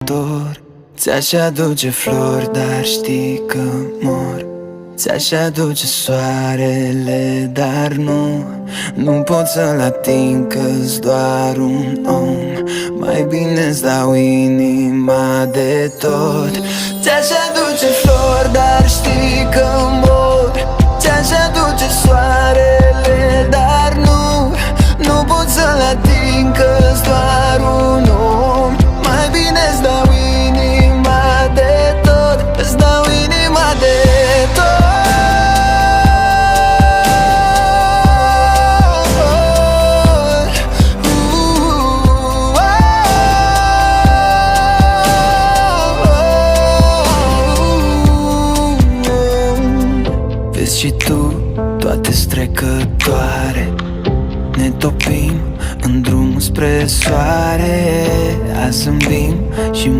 dor. Ți-aș aduce flori, dar știi că mor. Ți-aș aduce soarele, dar nu pot să-l ating, că-s doar un om. Mai bine-ți dau inima de tot. Ți-aș aduce flori, dar știi că mor. Ți-aș aduce soarele, dar nu pot să-l ating, că-s doar un om. Mai bine-ți dau inima de tot. Îți dau inima de tot. Vezi și tu, toate-s trecătoare. Ne topim în drumul spre soare. Azi zâmbim și